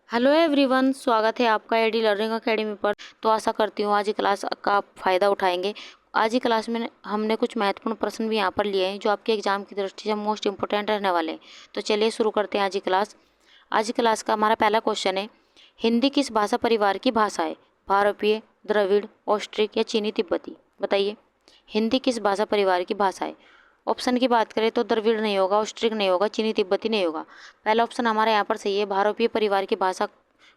Hello everyone, स्वागत है आपका एडी लर्निंग एकेडमी पर। तो आशा करती हूँ आज की क्लास का आप फ़ायदा उठाएंगे। आज की क्लास में हमने कुछ महत्वपूर्ण प्रश्न भी यहाँ पर लिए हैं जो आपके एग्जाम की दृष्टि से मोस्ट इंपोर्टेंट रहने वाले हैं। तो चलिए शुरू करते हैं आज की क्लास। आज की क्लास का हमारा पहला क्वेश्चन है, हिंदी किस भाषा परिवार की भाषा है? भारतीय, द्रविड़, ऑस्ट्रिक या चीनी तिब्बती? बताइए, हिंदी किस भाषा परिवार की भाषा है? ऑप्शन की बात करें तो द्रविड़ नहीं होगा, ऑस्ट्रिक नहीं होगा, चीनी तिब्बती नहीं होगा। पहला ऑप्शन हमारा यहाँ पर सही है। भारतीय परिवार की भाषा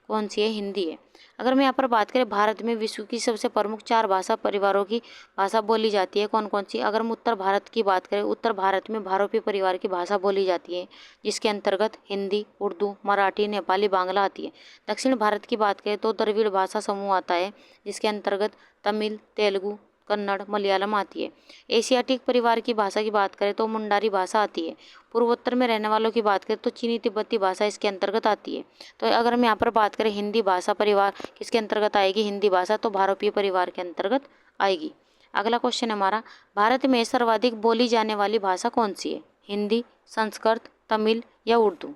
कौन सी है? हिंदी है। अगर मैं यहाँ पर बात करें भारत में विश्व की सबसे प्रमुख 4 भाषा परिवारों की भाषा बोली जाती है, कौन कौन सी? अगर हम उत्तर भारत की बात करें, उत्तर भारत में भारतीय परिवार की भाषा बोली जाती है जिसके अंतर्गत हिंदी, उर्दू, मराठी, नेपाली, बांग्ला आती है। दक्षिण भारत की बात करें तो द्रविड़ भाषा समूह आता है जिसके अंतर्गत तमिल, तेलुगु, कन्नड़, मलयालम आती है। एशियाटिक परिवार की भाषा की बात करें तो मुंडारी भाषा आती है। पूर्वोत्तर में रहने वालों की बात करें तो चीनी तिब्बती भाषा इसके अंतर्गत आती है। तो अगर हम यहाँ पर बात करें हिंदी भाषा परिवार किसके अंतर्गत आएगी? हिंदी भाषा तो भारतीय परिवार के अंतर्गत आएगी। अगला क्वेश्चन हमारा, भारत में सर्वाधिक बोली जाने वाली भाषा कौन सी है? हिंदी, संस्कृत, तमिल या उर्दू?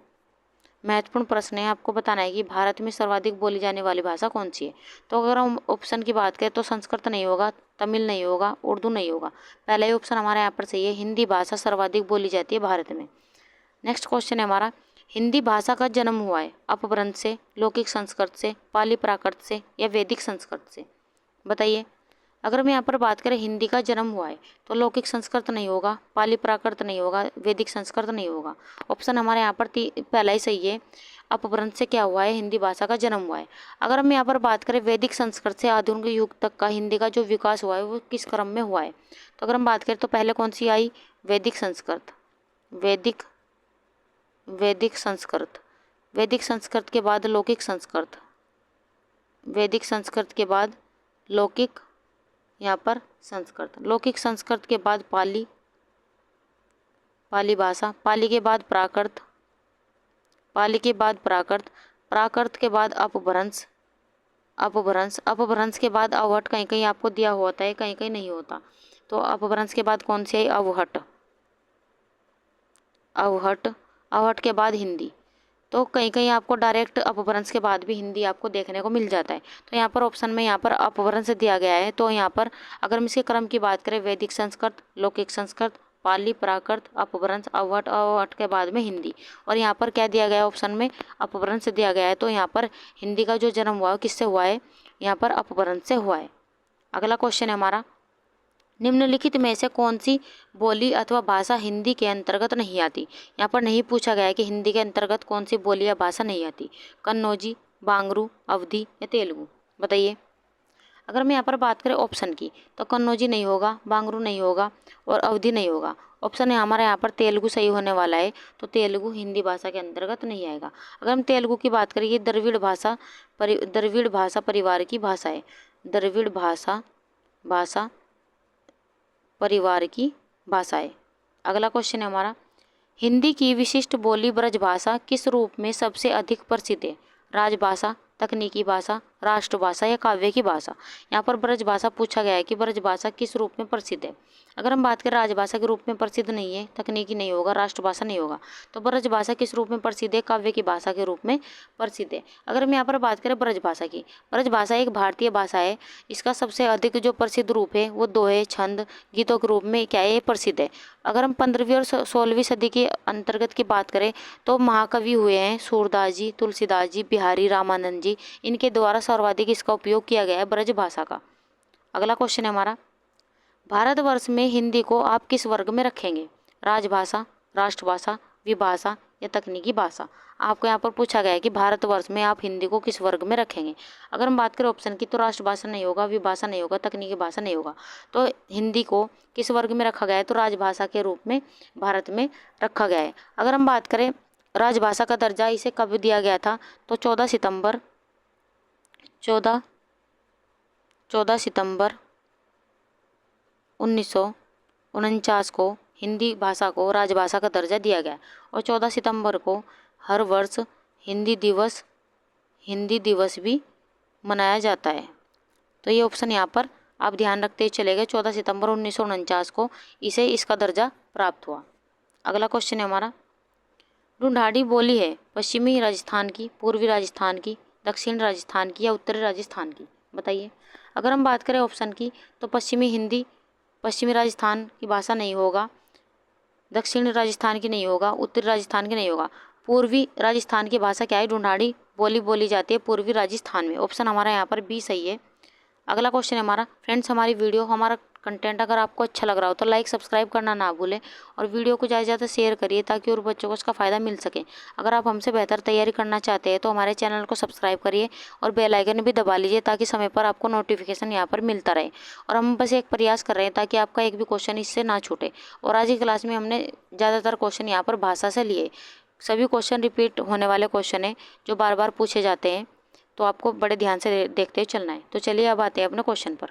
महत्वपूर्ण प्रश्न है, आपको बताना है कि भारत में सर्वाधिक बोली जाने वाली भाषा कौन सी है। तो अगर हम ऑप्शन की बात करें तो संस्कृत नहीं होगा, तमिल नहीं होगा, उर्दू नहीं होगा। पहला ही ऑप्शन हमारा यहाँ पर सही है, हिंदी भाषा सर्वाधिक बोली जाती है भारत में। नेक्स्ट क्वेश्चन है हमारा, हिंदी भाषा का जन्म हुआ है अपभ्रंश से, लौकिक संस्कृत से, पाली प्राकृत से या वैदिक संस्कृत से? बताइए, अगर हम यहाँ पर बात करें हिंदी का जन्म हुआ है तो लौकिक संस्कृत नहीं होगा, पाली प्राकृत नहीं होगा, वैदिक संस्कृत नहीं होगा। ऑप्शन हमारे यहाँ पर पहला ही सही है, अपभ्रंश से क्या हुआ है? हिंदी भाषा का जन्म हुआ है। अगर हम यहाँ पर बात करें वैदिक संस्कृत से आधुनिक युग तक का हिंदी का जो विकास हुआ है वो किस क्रम में हुआ है? तो अगर हम बात करें तो पहले कौन सी आई? वैदिक संस्कृत। वैदिक वैदिक संस्कृत वैदिक संस्कृत के बाद लौकिक संस्कृत, वैदिक संस्कृत के बाद लौकिक, यहाँ पर संस्कृत, लौकिक संस्कृत के बाद पाली, पाली भाषा, पाली के बाद प्राकृत, पाली के बाद प्राकृत, प्राकृत के बाद अपभ्रंश, अपभ्रंश, अपभ्रंश के बाद अवहट। कहीं कहीं आपको दिया होता है, कहीं कहीं नहीं होता। तो अपभ्रंश के बाद कौन सी आई? अवहट। अवहट, अवहट के बाद हिंदी। तो कहीं कहीं आपको डायरेक्ट अपभ्रंश के बाद भी हिंदी आपको देखने को मिल जाता है। तो यहाँ पर ऑप्शन में यहाँ पर अपभ्रंश दिया गया है। तो यहाँ पर अगर हम इसके क्रम की बात करें, वैदिक संस्कृत, लौकिक संस्कृत, पाली, प्राकृत, अपभ्रंश, अवहट, अवहट के बाद में हिंदी। और यहाँ पर क्या दिया गया है? ऑप्शन में अपभ्रंश दिया गया है। तो यहाँ पर हिंदी का जो जन्म हुआ है किससे हुआ है? यहाँ पर अपभ्रंश से हुआ है। अगला क्वेश्चन है हमारा, निम्नलिखित में से कौन सी बोली अथवा भाषा हिंदी के अंतर्गत नहीं आती? यहाँ पर नहीं पूछा गया है कि हिंदी के अंतर्गत कौन सी बोली या भाषा नहीं आती। कन्नौजी, बांगरू, अवधी या तेलुगु? बताइए, अगर मैं यहाँ पर बात करें ऑप्शन की तो कन्नौजी नहीं होगा, बांगरू नहीं होगा और अवधी नहीं होगा। ऑप्शन है हमारा यहाँ पर तेलुगु सही होने वाला है। तो तेलुगु हिंदी भाषा के अंतर्गत नहीं आएगा। अगर हम तेलुगु की बात करें, ये द्रविड़ भाषा परिवार की भाषा है। द्रविड़ भाषा परिवार की भाषा है। अगला क्वेश्चन है हमारा, हिंदी की विशिष्ट बोली ब्रजभाषा किस रूप में सबसे अधिक प्रसिद्ध है? राजभाषा, तकनीकी भाषा, राष्ट्रभाषा या काव्य की भाषा? यहाँ पर ब्रजभाषा पूछा गया है कि ब्रजभाषा किस रूप में प्रसिद्ध है। अगर हम बात करें राजभाषा के रूप में प्रसिद्ध नहीं है, तकनीकी नहीं होगा, राष्ट्रभाषा नहीं होगा। तो ब्रजभाषा किस रूप में प्रसिद्ध है? काव्य की भाषा के रूप में प्रसिद्ध है। अगर हम यहाँ पर बात करें ब्रजभाषा की, ब्रजभाषा एक भारतीय भाषा है। इसका सबसे अधिक जो प्रसिद्ध रूप है वो दोहे, छंद, गीतों के रूप में क्या है? प्रसिद्ध है। अगर हम 15वीं और 16वीं सदी के अंतर्गत की बात करें तो महाकवि हुए हैं सूरदास जी, तुलसीदास जी, बिहारी रामानंद जी। इनके द्वारा सर्वाधिक इसका उपयोग किया गया है ब्रज भाषा का। अगला क्वेश्चन है हमारा, भारतवर्ष में हिंदी को आप किस वर्ग में रखेंगे? राजभाषा, राष्ट्रभाषा, विभाषा या तकनीकी भाषा? आपको यहाँ पर पूछा गया है कि भारतवर्ष में आप हिंदी को किस वर्ग में रखेंगे। अगर हम बात करें ऑप्शन की तो राष्ट्रभाषा नहीं होगा, विभाषा नहीं होगा, तकनीकी भाषा नहीं होगा। तो हिंदी को किस वर्ग में रखा गया है? तो राजभाषा के रूप में भारत में रखा गया है। अगर हम बात करें राजभाषा का दर्जा इसे कब दिया गया था? तो 14 सितंबर 1949 को हिंदी भाषा को राजभाषा का दर्जा दिया गया और 14 सितंबर को हर वर्ष हिंदी दिवस भी मनाया जाता है। तो ये ऑप्शन यहाँ पर आप ध्यान रखते चले गए, 14 सितंबर 1949 को इसे इसका दर्जा प्राप्त हुआ। अगला क्वेश्चन है हमारा, ढूंढाड़ी बोली है पश्चिमी राजस्थान की, पूर्वी राजस्थान की, दक्षिण राजस्थान की या उत्तरी राजस्थान की? बताइए। अगर हम बात करें ऑप्शन की तो पश्चिमी हिंदी पश्चिमी राजस्थान की भाषा नहीं होगा, दक्षिण राजस्थान की नहीं होगा, उत्तरी राजस्थान की नहीं होगा। पूर्वी राजस्थान की भाषा क्या है? ढूंढाड़ी बोली जाती है पूर्वी राजस्थान में। ऑप्शन हमारा यहाँ पर बी सही है। अगला क्वेश्चन है हमारा, फ्रेंड्स हमारी वीडियो हमारा कंटेंट अगर आपको अच्छा लग रहा हो तो लाइक सब्सक्राइब करना ना भूलें और वीडियो को ज़्यादा से ज़्यादा शेयर करिए ताकि और बच्चों को इसका फ़ायदा मिल सके। अगर आप हमसे बेहतर तैयारी करना चाहते हैं तो हमारे चैनल को सब्सक्राइब करिए और बेल आइकन भी दबा लीजिए ताकि समय पर आपको नोटिफिकेशन यहाँ पर मिलता रहे। और हम बस एक प्रयास कर रहे हैं ताकि आपका एक भी क्वेश्चन इससे ना छूटे। और आज की क्लास में हमने ज़्यादातर क्वेश्चन यहाँ पर भाषा से लिए। सभी क्वेश्चन रिपीट होने वाले क्वेश्चन हैं जो बार बार पूछे जाते हैं, तो आपको बड़े ध्यान से देखते हुए चलना है। तो चलिए अब आते हैं अपने क्वेश्चन पर।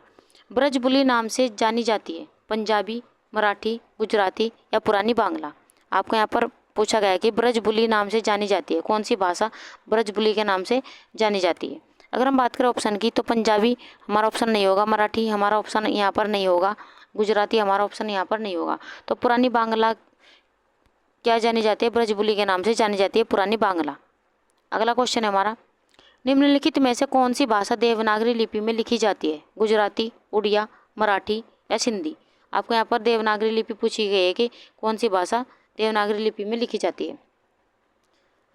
ब्रजबुली नाम से जानी जाती है पंजाबी, मराठी, गुजराती या पुरानी बांग्ला? आपको यहाँ पर पूछा गया है कि ब्रजबुली नाम से जानी जाती है, कौन सी भाषा ब्रजबुली के नाम से जानी जाती है? अगर हम बात करें ऑप्शन की तो पंजाबी हमारा ऑप्शन नहीं होगा, मराठी हमारा ऑप्शन यहाँ पर नहीं होगा, गुजराती हमारा ऑप्शन यहाँ पर नहीं होगा। तो पुरानी बांग्ला क्या जानी जाती है? ब्रजबुली के नाम से जानी जाती है पुरानी बांग्ला। अगला क्वेश्चन है हमारा, निम्नलिखित में से कौन सी भाषा देवनागरी लिपि में लिखी जाती है? गुजराती, उड़िया, मराठी या सिंधी? आपको यहाँ पर देवनागरी लिपि पूछी गई है कि कौन सी भाषा देवनागरी लिपि में लिखी जाती है।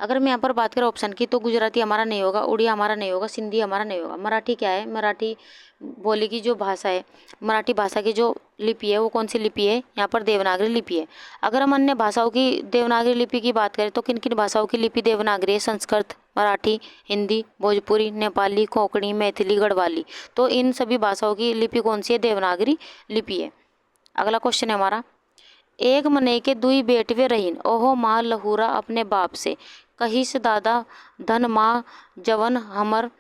अगर मैं यहाँ पर बात करें ऑप्शन की तो गुजराती हमारा नहीं होगा, उड़िया हमारा नहीं होगा, सिंधी हमारा नहीं होगा। मराठी क्या है? मराठी बोली की जो भाषा है, मराठी भाषा की जो लिपि है वो कौन सी लिपि है? यहाँ पर देवनागरी लिपि है। अगर हम अन्य भाषाओं की देवनागरी लिपि की बात करें तो किन किन भाषाओं की लिपि देवनागरी है? संस्कृत, मराठी, हिंदी, भोजपुरी, नेपाली, कोंकणी, मैथिली, गढ़वाली। तो इन सभी भाषाओं की लिपि कौन सी है? देवनागरी लिपि है। अगला क्वेश्चन है हमारा, एक मने के दुई बेटवे रहीन, ओहो माँ लहूरा अपने बाप से, कहिस दादा धन माँ जवन हमर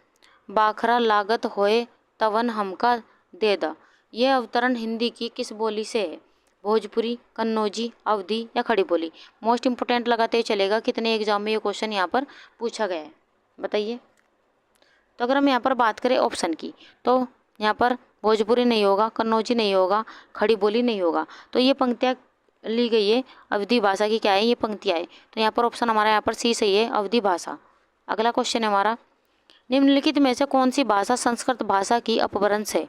बाखरा लागत होए तवन हमका दे दा। यह अवतरण हिंदी की किस बोली से है? भोजपुरी, कन्नौजी, अवधी या खड़ी बोली? मोस्ट इंपोर्टेंट लगाते हुए चलेगा, कितने एग्जाम में ये क्वेश्चन यहाँ पर पूछा गया है, बताइए। तो अगर हम यहाँ पर बात करें ऑप्शन की तो यहाँ पर भोजपुरी नहीं होगा, कन्नौजी नहीं होगा, खड़ी बोली नहीं होगा। तो ये पंक्तियाँ ली गई है अवधी भाषा की, क्या है? ये पंक्तियाँ है। तो यहाँ पर ऑप्शन हमारा यहाँ पर सी सही है, अवधी भाषा। अगला क्वेश्चन है हमारा, निम्नलिखित में से कौन सी भाषा संस्कृत भाषा की अपभ्रंश है?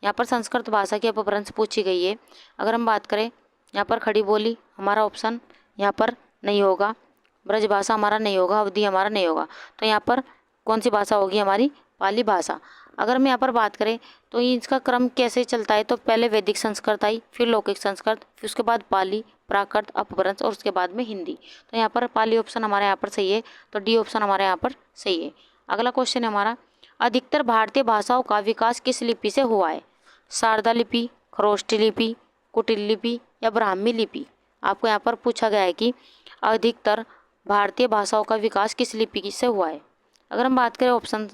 यहाँ पर संस्कृत भाषा की अपभ्रंश पूछी गई है। अगर हम बात करें यहाँ पर खड़ी बोली हमारा ऑप्शन यहाँ पर नहीं होगा, ब्रज भाषा हमारा नहीं होगा, अवधी हमारा नहीं होगा। तो यहाँ पर कौन सी भाषा होगी? हमारी पाली भाषा। अगर हम यहाँ पर बात करें तो इसका क्रम कैसे चलता है? तो पहले वैदिक संस्कृत आई, फिर लौकिक संस्कृत, फिर उसके बाद पाली, प्राकृत, अपभ्रंश और उसके बाद में हिंदी। तो यहाँ पर पाली ऑप्शन हमारे यहाँ पर सही है, तो डी ऑप्शन हमारे यहाँ पर सही है। अगला क्वेश्चन है हमारा, अधिकतर भारतीय भाषाओं का विकास किस लिपि से हुआ है? शारदा लिपि, खरोष्ठी लिपि, कुटिल लिपि या ब्राह्मी लिपि? आपको यहाँ पर पूछा गया है कि अधिकतर भारतीय भाषाओं का विकास किस लिपि से हुआ है? अगर हम बात करें ऑप्शन,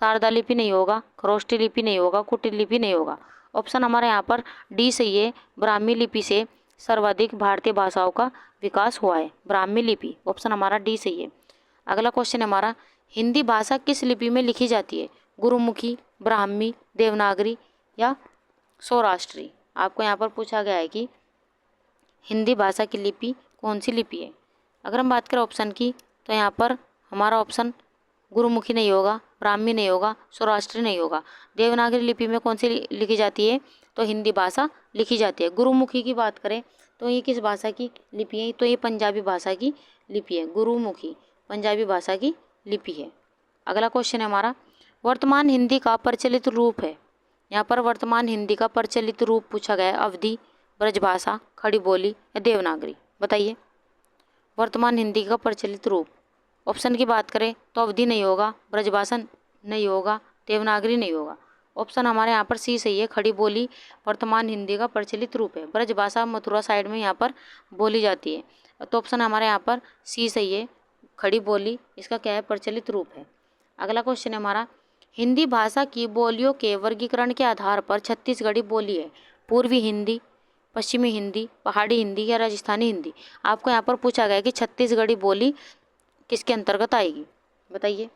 शारदा लिपि नहीं होगा, खरोष्ठी लिपि नहीं होगा, कुटिल लिपि नहीं होगा। ऑप्शन हमारे यहाँ पर डी सही है, ब्राह्मी लिपि से सर्वाधिक भारतीय भाषाओं का विकास हुआ है, ब्राह्मी लिपि। ऑप्शन हमारा डी सही है। अगला क्वेश्चन है हमारा, हिंदी भाषा किस लिपि में लिखी जाती है? गुरुमुखी, ब्राह्मी, देवनागरी या सौराष्ट्री? आपको यहाँ पर पूछा गया है कि हिंदी भाषा की लिपि कौन सी लिपि है? अगर हम बात करें ऑप्शन की तो यहाँ पर हमारा ऑप्शन गुरुमुखी नहीं होगा, ब्राह्मी नहीं होगा, सौराष्ट्री नहीं होगा। देवनागरी लिपि में कौन सी लिखी जाती है? तो हिंदी भाषा लिखी जाती है। गुरुमुखी की बात करें तो ये किस भाषा की लिपि है? तो ये पंजाबी भाषा की लिपि है। गुरुमुखी पंजाबी भाषा की लिपि है। अगला क्वेश्चन है हमारा, वर्तमान हिंदी का प्रचलित रूप है। यहाँ पर वर्तमान हिंदी का प्रचलित रूप पूछा गया है, अवधी, ब्रजभाषा, खड़ी बोली या देवनागरी? बताइए। वर्तमान हिंदी का प्रचलित रूप, ऑप्शन की बात करें तो अवधी नहीं होगा, ब्रजभाषा नहीं होगा, देवनागरी नहीं होगा। ऑप्शन हमारे यहाँ पर सी सही है, खड़ी बोली वर्तमान हिंदी का प्रचलित रूप है। ब्रजभाषा मथुरा साइड में यहाँ पर बोली जाती है। तो ऑप्शन हमारे यहाँ पर सी सही है, खड़ी बोली इसका क्या है? प्रचलित रूप है। अगला क्वेश्चन है हमारा, हिंदी भाषा की बोलियों के वर्गीकरण के आधार पर छत्तीसगढ़ी बोली है पूर्वी हिंदी, पश्चिमी हिंदी, पहाड़ी हिंदी या राजस्थानी हिंदी? आपको यहाँ पर पूछा गया कि छत्तीसगढ़ी बोली किसके अंतर्गत आएगी? बताइए।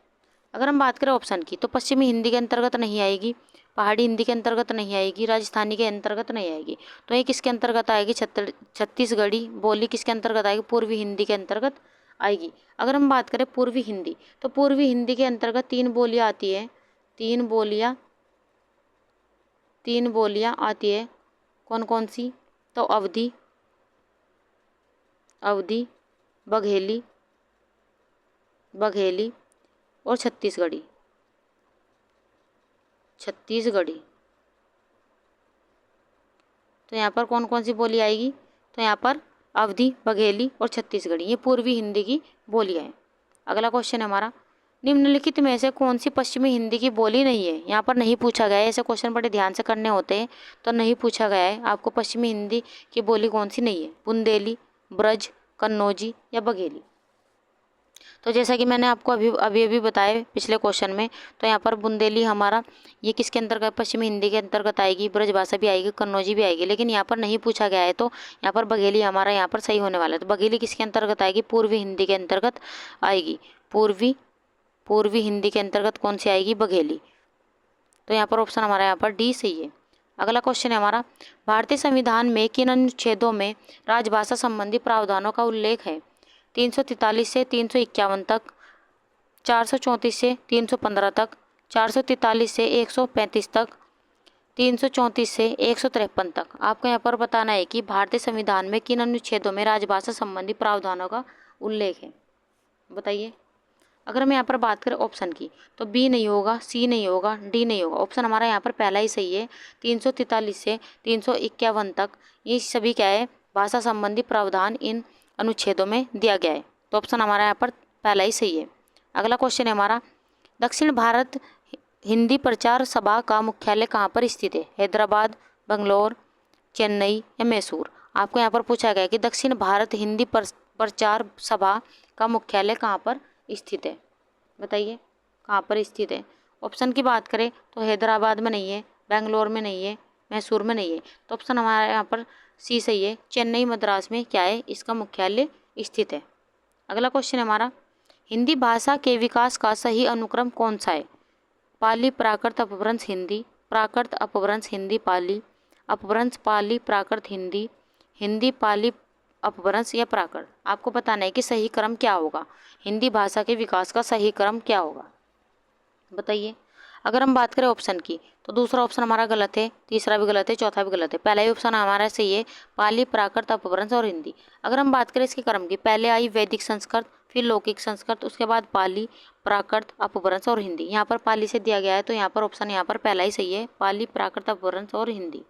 अगर हम बात करें ऑप्शन की तो पश्चिमी हिंदी के अंतर्गत नहीं आएगी, पहाड़ी हिंदी के अंतर्गत नहीं आएगी, राजस्थानी के अंतर्गत नहीं आएगी। तो ये किसके अंतर्गत आएगी? छत्तीसगढ़ी बोली किसके अंतर्गत आएगी? पूर्वी हिंदी के अंतर्गत आएगी। अगर हम बात करें पूर्वी हिंदी, तो पूर्वी हिंदी के अंतर्गत 3 बोलियां आती है। 3 बोलियां आती है। कौन कौन सी? तो अवधी, बघेली और छत्तीसगढ़ी। तो यहाँ पर कौन कौन सी बोली आएगी? तो यहाँ पर अवधी, बघेली और छत्तीसगढ़ी, ये पूर्वी हिंदी की बोलियाँ हैं। अगला क्वेश्चन है हमारा, निम्नलिखित में से कौन सी पश्चिमी हिंदी की बोली नहीं है? यहाँ पर नहीं पूछा गया है, ऐसे क्वेश्चन बड़े ध्यान से करने होते हैं, तो नहीं पूछा गया है आपको पश्चिमी हिंदी की बोली कौन सी नहीं है। बुंदेली, ब्रज, कन्नौजी या बघेली। तो जैसा कि मैंने आपको अभी बताया पिछले क्वेश्चन में, तो यहाँ पर बुंदेली हमारा ये किसके अंतर्गत? पश्चिमी हिंदी के अंतर्गत आएगी। ब्रजभाषा भी आएगी, कन्नौजी भी आएगी, लेकिन यहाँ पर नहीं पूछा गया है, तो यहाँ पर बघेली हमारा यहाँ पर सही होने वाला है। तो बघेली किसके अंतर्गत आएगी? पूर्वी हिंदी के अंतर्गत आएगी। पूर्वी हिंदी के अंतर्गत कौन सी आएगी? बघेली। तो यहाँ पर ऑप्शन हमारा यहाँ पर डी सही है। अगला क्वेश्चन है हमारा, भारतीय संविधान में किन अनुच्छेदों में राजभाषा संबंधी प्रावधानों का उल्लेख है? 343 से 351 तक, 434 से 315 तक, 443 से 135 तक, 334 से 153 तक। आपको यहाँ पर बताना है कि भारतीय संविधान में किन अनुच्छेदों में राजभाषा संबंधी प्रावधानों का उल्लेख है, बताइए। अगर हम यहाँ पर बात करें ऑप्शन की, तो बी नहीं होगा, सी नहीं होगा, डी नहीं होगा। ऑप्शन हमारा यहाँ पर पहला ही सही है। 343 से 351 तक ये सभी क्या है? भाषा संबंधी प्रावधान इन अनुच्छेदों में दिया गया है। तो ऑप्शन हमारा यहाँ पर पहला ही सही है। अगला क्वेश्चन है हमारा, दक्षिण भारत हिंदी प्रचार सभा का मुख्यालय कहाँ पर स्थित है? हैदराबाद, बंगलोर, चेन्नई या मैसूर। आपको यहाँ पर पूछा गया है कि दक्षिण भारत हिंदी प्रचार सभा का मुख्यालय कहाँ पर स्थित है, बताइए कहाँ पर स्थित है। ऑप्शन की बात करें तो हैदराबाद में नहीं है, बेंगलोर में नहीं है, मैसूर में नहीं है। तो ऑप्शन हमारा यहाँ पर सी सही है। चेन्नई मद्रास में क्या है? इसका मुख्यालय स्थित है। अगला क्वेश्चन है हमारा, हिंदी भाषा के विकास का सही अनुक्रम कौन सा है? पाली, प्राकृत, अपभ्रंश हिंदी, प्राकृत, अपभ्रंश हिंदी, पाली, अपभ्रंश, पाली, प्राकृत हिंदी, हिंदी, पाली, अपभ्रंश या प्राकृत। आपको बताना है कि सही क्रम क्या होगा, हिंदी भाषा के विकास का सही क्रम क्या होगा, बताइए। अगर हम बात करें ऑप्शन की, तो दूसरा ऑप्शन हमारा गलत है, तीसरा भी गलत है, चौथा भी गलत है। पहला ही ऑप्शन हमारा सही है, पाली, प्राकृत, अपभ्रंश और हिंदी। अगर हम बात करें इसके क्रम की, पहले आई वैदिक संस्कृत, फिर लौकिक संस्कृत, उसके बाद पाली, प्राकृत, अपभ्रंश और हिंदी। यहाँ पर पाली से दिया गया है, तो यहाँ पर ऑप्शन यहाँ पर पहला ही सही है, पाली, प्राकृत, अपभ्रंश और हिंदी।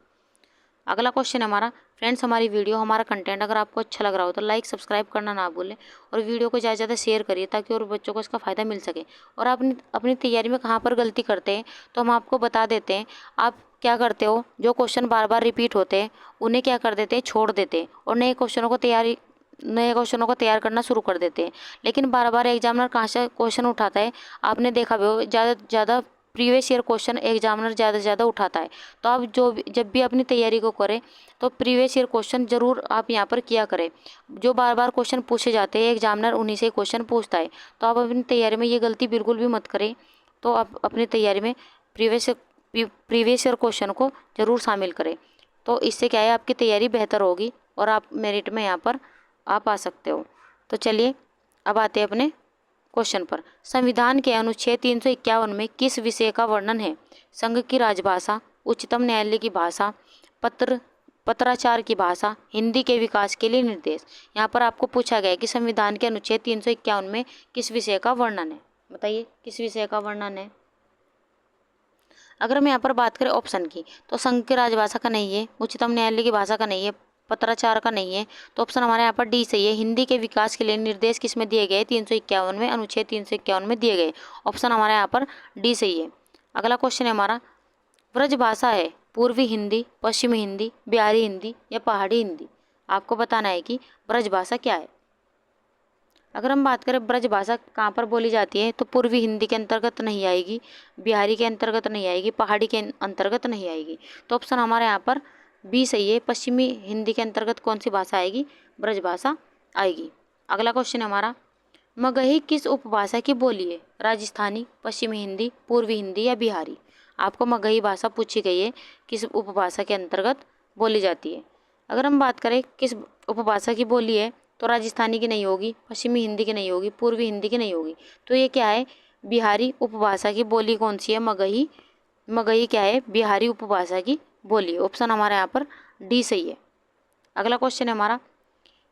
अगला क्वेश्चन है हमारा, फ्रेंड्स हमारी वीडियो, हमारा कंटेंट अगर आपको अच्छा लग रहा हो तो लाइक सब्सक्राइब करना ना भूलें और वीडियो को ज़्यादा से ज़्यादा शेयर करिए ताकि और बच्चों को इसका फ़ायदा मिल सके। और आप अपनी तैयारी में कहाँ पर गलती करते हैं तो हम आपको बता देते हैं। आप क्या करते हो, जो क्वेश्चन बार बार रिपीट होते हैं उन्हें क्या कर देते हैं, छोड़ देते हैं और नए क्वेश्चनों को तैयार करना शुरू कर देते हैं। लेकिन बार बार एग्जामिनर कहाँ से क्वेश्चन उठाता है, आपने देखा भी हो, ज़्यादा प्रीवियस ईयर क्वेश्चन एग्जामिनर ज़्यादा से ज़्यादा उठाता है। तो आप जब भी अपनी तैयारी को करें तो प्रीवियस ईयर क्वेश्चन जरूर आप यहाँ पर किया करें। जो बार बार क्वेश्चन पूछे जाते हैं एग्जामिनर उन्हीं से क्वेश्चन पूछता है, तो आप अपनी तैयारी में ये गलती बिल्कुल भी मत करें। तो आप अपनी तैयारी में प्रीवियस ईयर क्वेश्चन को ज़रूर शामिल करें, तो इससे क्या है आपकी तैयारी बेहतर होगी और आप मेरिट में यहाँ पर आप आ सकते हो। तो चलिए अब आते हैं अपने क्वेश्चन पर। संविधान के अनुच्छेद 351 में किस विषय का वर्णन है? संघ की राजभाषा, उच्चतम न्यायालय की भाषा, पत्राचार की भाषा, हिंदी के विकास के लिए निर्देश। यहाँ पर आपको पूछा गया है कि संविधान के अनुच्छेद 351 में किस विषय का वर्णन है, बताइए किस विषय का वर्णन है। अगर हम यहाँ पर बात करें ऑप्शन की, तो संघ की राजभाषा का नहीं है, उच्चतम न्यायालय की भाषा का नहीं है, पत्राचार का नहीं है, तो ऑप्शन हमारे यहाँ पर डी सही है। हिंदी के विकास के लिए निर्देश किस में दिए गए? 351 में, अनुच्छेद 351 में दिए गए। ऑप्शन हमारे यहाँ पर डी सही है। अगला क्वेश्चन है हमारा, ब्रजभाषा है पूर्वी हिंदी, पश्चिमी हिंदी, बिहारी हिंदी या पहाड़ी हिंदी। आपको बताना है कि ब्रजभाषा क्या है। अगर हम बात करें ब्रजभाषा कहाँ पर बोली जाती है, तो पूर्वी हिंदी के अंतर्गत नहीं आएगी, बिहारी के अंतर्गत नहीं आएगी, पहाड़ी के अंतर्गत नहीं आएगी। तो ऑप्शन हमारे यहाँ पर बी सही है। पश्चिमी हिंदी के अंतर्गत कौन सी भाषा आएगी? ब्रजभाषा आएगी। अगला क्वेश्चन है हमारा, मगही किस उपभाषा की बोली है? राजस्थानी, पश्चिमी हिंदी, पूर्वी हिंदी या बिहारी। आपको मगही भाषा पूछी गई है, किस उपभाषा के अंतर्गत बोली जाती है। अगर हम बात करें किस उपभाषा की बोली है, तो राजस्थानी की नहीं होगी, पश्चिमी हिंदी की नहीं होगी, पूर्वी हिंदी की नहीं होगी। तो ये क्या है, बिहारी उपभाषा की बोली कौन सी है, मगही। मगही क्या है, बिहारी उपभाषा की बोली। ऑप्शन हमारा यहाँ पर डी सही है। अगला क्वेश्चन है हमारा,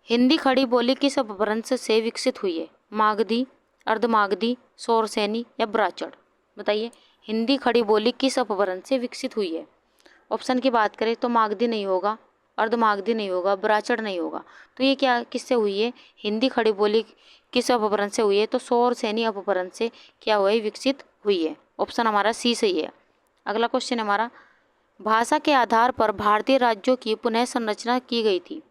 हिंदी खड़ी बोली किस अपभ्रंश से विकसित हुई है, मागधी, अर्धमागधी, शौरसेनी या ब्राह्मण। बताइए, हिंदी खड़ी बोली किस अपभ्रंश से विकसित हुई है। ऑप्शन की बात करें तो मागधी नहीं होगा, अर्धमागधी नहीं होगा, ब्राह्मण नहीं होगा। तो ये क्या किससे हुई है, हिंदी खड़ी बोली किस अपभ्रंश से हुई है, तो शौरसेनी अपभ्रंश से क्या हुआ है, विकसित हुई है। ऑप्शन हमारा सी सही है। अगला क्वेश्चन है हमारा, भाषा के आधार पर भारतीय राज्यों की पुनः संरचना की गई थी,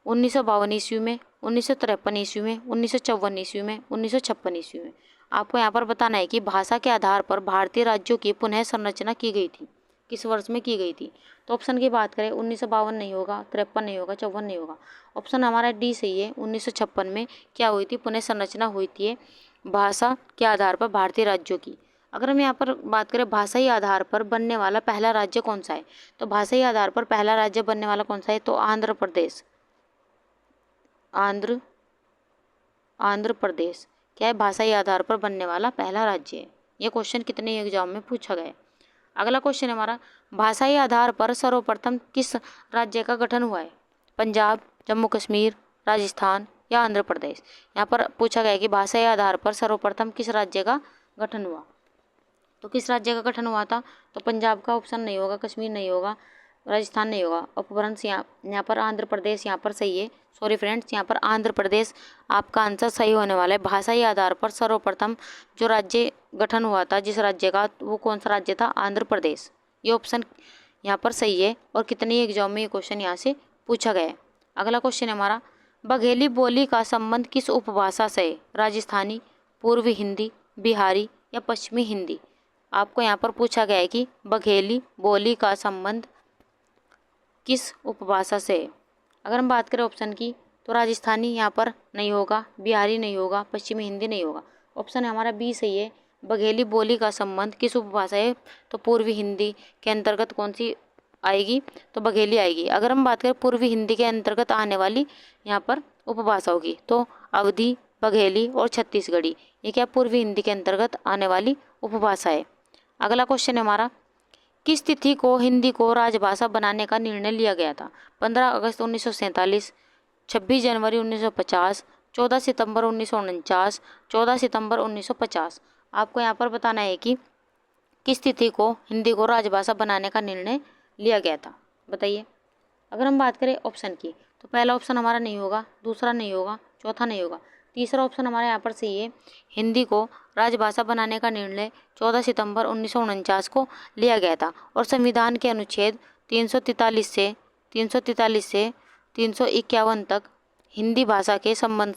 1952 ईस्वी में, 1953 ईस्वी में, 1954 ईस्वी में, 1956 ईस्वी में। आपको यहाँ पर बताना है कि भाषा के आधार पर भारतीय राज्यों की पुनः संरचना की गई थी, किस वर्ष में की गई थी। तो ऑप्शन की बात करें 1952 नहीं होगा, 53 नहीं होगा, 54 नहीं होगा। ऑप्शन हमारा डी सही है, 1956 में क्या हुई थी, पुनः संरचना हुई थी भाषा के आधार पर भारतीय राज्यों की। अगर हम यहाँ पर बात करें भाषाई आधार पर बनने वाला पहला राज्य कौन सा है, तो भाषाई आधार पर पहला राज्य बनने वाला कौन सा है, तो आंध्र प्रदेश। आंध्र प्रदेश क्या है, भाषाई आधार पर बनने वाला पहला राज्य है। ये क्वेश्चन कितने एग्जाम में पूछा गया है। अगला क्वेश्चन है हमारा, भाषाई आधार पर सर्वप्रथम किस राज्य का गठन हुआ है, पंजाब, जम्मू कश्मीर, राजस्थान या आंध्र प्रदेश। यहाँ पर पूछा गया है कि भाषाई आधार पर सर्वप्रथम किस राज्य का गठन हुआ। तो किस राज्य का गठन हुआ था, तो पंजाब का ऑप्शन नहीं होगा, कश्मीर नहीं होगा, राजस्थान नहीं होगा। अपभ्रंश यहाँ पर आंध्र प्रदेश यहाँ पर सही है। सॉरी फ्रेंड्स, यहाँ पर आंध्र प्रदेश आपका आंसर सही होने वाला है। भाषाई आधार पर सर्वप्रथम जो राज्य गठन हुआ था जिस राज्य का, वो कौन सा राज्य था, आंध्र प्रदेश। ये ऑप्शन यहाँ पर सही है और कितनी एग्जाम में ये क्वेश्चन यहाँ से पूछा गया है। अगला क्वेश्चन है हमारा, बघेली बोली का संबंध किस उपभाषा से है, राजस्थानी, पूर्वी हिंदी, बिहारी या पश्चिमी हिंदी। आपको यहाँ पर पूछा गया है कि बघेली बोली का संबंध किस उपभाषा से है। अगर हम बात करें ऑप्शन की, तो राजस्थानी यहाँ पर नहीं होगा, बिहारी नहीं होगा, पश्चिमी हिंदी नहीं होगा। ऑप्शन हमारा बी सही है। बघेली बोली का संबंध किस उपभाषा है, तो पूर्वी हिंदी के अंतर्गत कौन सी आएगी, तो बघेली आएगी। अगर हम बात करें पूर्वी हिंदी के अंतर्गत आने वाली यहाँ पर उपभाषा होगी, तो अवधी, बघेली और छत्तीसगढ़ी, ये क्या पूर्वी हिंदी के अंतर्गत आने वाली उपभाषा है। अगला क्वेश्चन है हमारा, किस तिथि को हिंदी को राजभाषा बनाने का निर्णय लिया गया था, 15 अगस्त 1947, 26 जनवरी 1950, 14 सितंबर 1949, 14 सितंबर 1950। आपको यहाँ पर बताना है कि किस तिथि को हिंदी को राजभाषा बनाने का निर्णय लिया गया था, बताइए। अगर हम बात करें ऑप्शन की, तो पहला ऑप्शन हमारा नहीं होगा, दूसरा नहीं होगा, चौथा नहीं होगा, तीसरा ऑप्शन हमारे यहाँ पर सही है। हिंदी को राजभाषा बनाने का निर्णय 14 सितंबर 1949 को लिया गया था और संविधान के अनुच्छेद 343 से 351 तक हिंदी भाषा के संबंध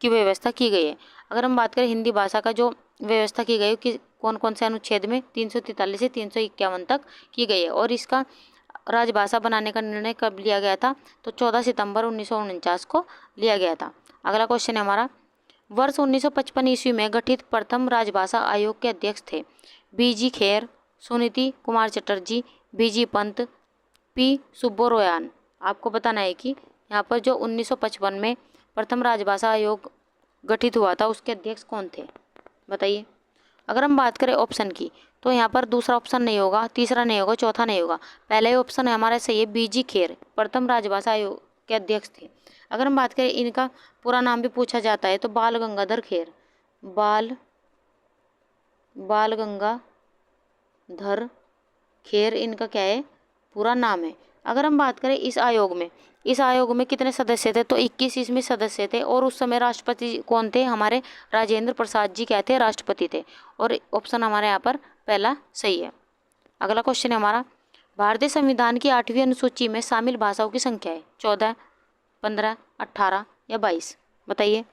की व्यवस्था की गई है। अगर हम बात करें हिंदी भाषा का जो व्यवस्था की गई है कि कौन कौन से अनुच्छेद में, 343 से 351 तक की गई है और इसका राजभाषा बनाने का निर्णय कब लिया गया था, तो 14 सितंबर 1949 को लिया गया था। अगला क्वेश्चन है हमारा, वर्ष 1955 ईस्वी में गठित प्रथम राजभाषा आयोग के अध्यक्ष थे, बीजी खेर, सुनीति कुमार चटर्जी, बीजी पंत, पी सुब्बोरोयान। आपको बताना है कि यहाँ पर जो 1955 में प्रथम राजभाषा आयोग गठित हुआ था उसके अध्यक्ष कौन थे, बताइए। अगर हम बात करें ऑप्शन की, तो यहाँ पर दूसरा ऑप्शन नहीं होगा, तीसरा नहीं होगा, चौथा नहीं होगा, पहला ही ऑप्शन है हमारा सही है, बीजी खेर प्रथम राजभाषा आयोग के अध्यक्ष थे। अगर हम बात करें इनका पूरा नाम भी पूछा जाता है तो बाल गंगाधर खेर, बाल गंगाधर खेर इनका क्या है, पूरा नाम है। अगर हम बात करें इस आयोग में कितने सदस्य थे, तो 21 इसमें सदस्य थे और उस समय राष्ट्रपति कौन थे, हमारे राजेंद्र प्रसाद जी क्या थे, राष्ट्रपति थे और ऑप्शन हमारे यहाँ पर पहला सही है। अगला क्वेश्चन है हमारा, भारतीय संविधान की 8वीं अनुसूची में शामिल भाषाओं की संख्या है, 14, 15, 18 या 22। बताइए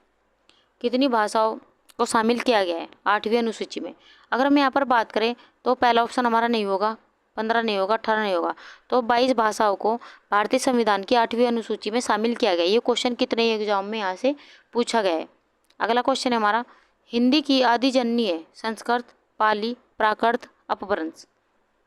कितनी भाषाओं को शामिल किया गया है 8वीं अनुसूची में। अगर हम यहाँ पर बात करें तो पहला ऑप्शन हमारा नहीं होगा, 15 नहीं होगा, 18 नहीं होगा, तो 22 भाषाओं को भारतीय संविधान की 8वीं अनुसूची में शामिल किया गया। ये क्वेश्चन कितने एग्जाम में यहाँ से पूछा गया है। अगला क्वेश्चन है हमारा, हिंदी की आदि जननी है, संस्कृत, पाली, प्राकृत, अपभ्रंश।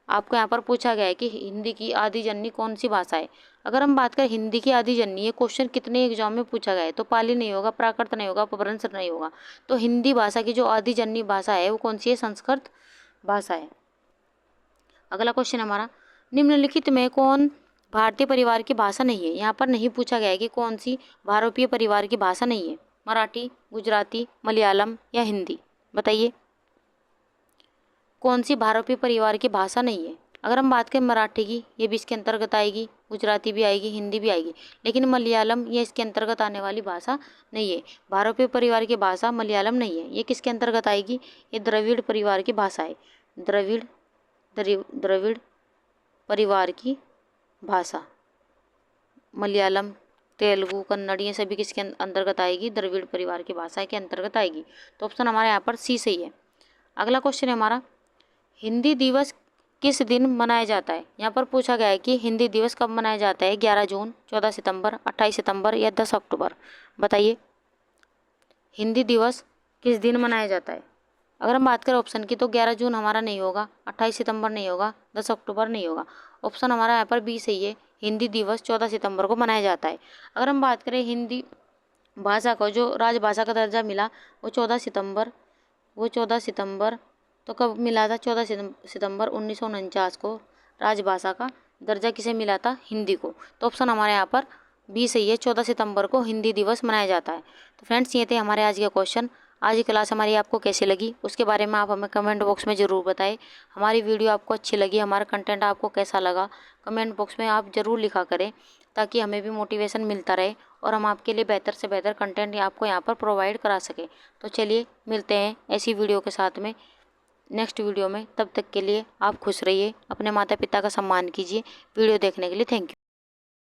आपको यहाँ पर पूछा गया है कि हिंदी की आदि जननी कौन सी भाषा है। अगर हम बात करें हिंदी की आदि जननी, ये क्वेश्चन कितने एग्जाम में पूछा गया है, तो पाली नहीं होगा, प्राकृत नहीं होगा, अपभ्रंश नहीं होगा। तो हिंदी भाषा की जो आदि जननी भाषा है वो कौन सी है, संस्कृत भाषा है। अगला क्वेश्चन हमारा, निम्नलिखित में कौन भारतीय परिवार की भाषा नहीं है। यहाँ पर नहीं पूछा गया है कि कौन सी भारतीय परिवार की भाषा नहीं है, मराठी, गुजराती, मलयालम या हिंदी। बताइए कौन सी भारतीय परिवार की भाषा नहीं है। अगर हम बात करें मराठी की, ये भी इसके अंतर्गत आएगी, गुजराती भी आएगी, हिंदी भी आएगी, लेकिन मलयालम ये इसके अंतर्गत आने वाली भाषा नहीं है। भारतीय परिवार की भाषा मलयालम नहीं है। ये किसके अंतर्गत आएगी, ये द्रविड़ परिवार की भाषा है। द्रविड़ परिवार की भाषा मलयालम, तेलुगु, कन्नड़ ये सभी किसके अंतर्गत आएगी, द्रविड़ परिवार की भाषा के अंतर्गत आएगी। तो ऑप्शन हमारे यहाँ पर सी सही है। अगला क्वेश्चन है हमारा, हिंदी दिवस किस दिन मनाया जाता है। यहाँ पर पूछा गया है कि हिंदी दिवस कब मनाया जाता है, 11 जून, 14 सितंबर, 28 सितंबर या 10 अक्टूबर। बताइए हिंदी दिवस किस दिन मनाया जाता है। अगर हम बात करें ऑप्शन की, तो 11 जून हमारा नहीं होगा, 28 सितंबर नहीं होगा, 10 अक्टूबर नहीं होगा। ऑप्शन हमारा यहाँ पर बी सही है, हिंदी दिवस 14 सितंबर को मनाया जाता है। अगर हम बात करें हिंदी भाषा को जो राजभाषा का दर्जा मिला वो 14 सितंबर तो कब मिला था, 14 सितंबर 1949 को राजभाषा का दर्जा किसे मिला था, हिंदी को। तो ऑप्शन हमारे यहाँ पर बी सही है, 14 सितंबर को हिंदी दिवस मनाया जाता है। तो फ्रेंड्स ये थे हमारे आज के क्वेश्चन। आज की क्लास हमारी आपको कैसी लगी उसके बारे में आप हमें कमेंट बॉक्स में ज़रूर बताएं। हमारी वीडियो आपको अच्छी लगी, हमारा कंटेंट आपको कैसा लगा, कमेंट बॉक्स में आप ज़रूर लिखा करें, ताकि हमें भी मोटिवेशन मिलता रहे और हम आपके लिए बेहतर से बेहतर कंटेंट आपको यहाँ पर प्रोवाइड करा सकें। तो चलिए मिलते हैं ऐसी वीडियो के साथ में नेक्स्ट वीडियो में। तब तक के लिए आप खुश रहिए, अपने माता पिता का सम्मान कीजिए। वीडियो देखने के लिए थैंक यू।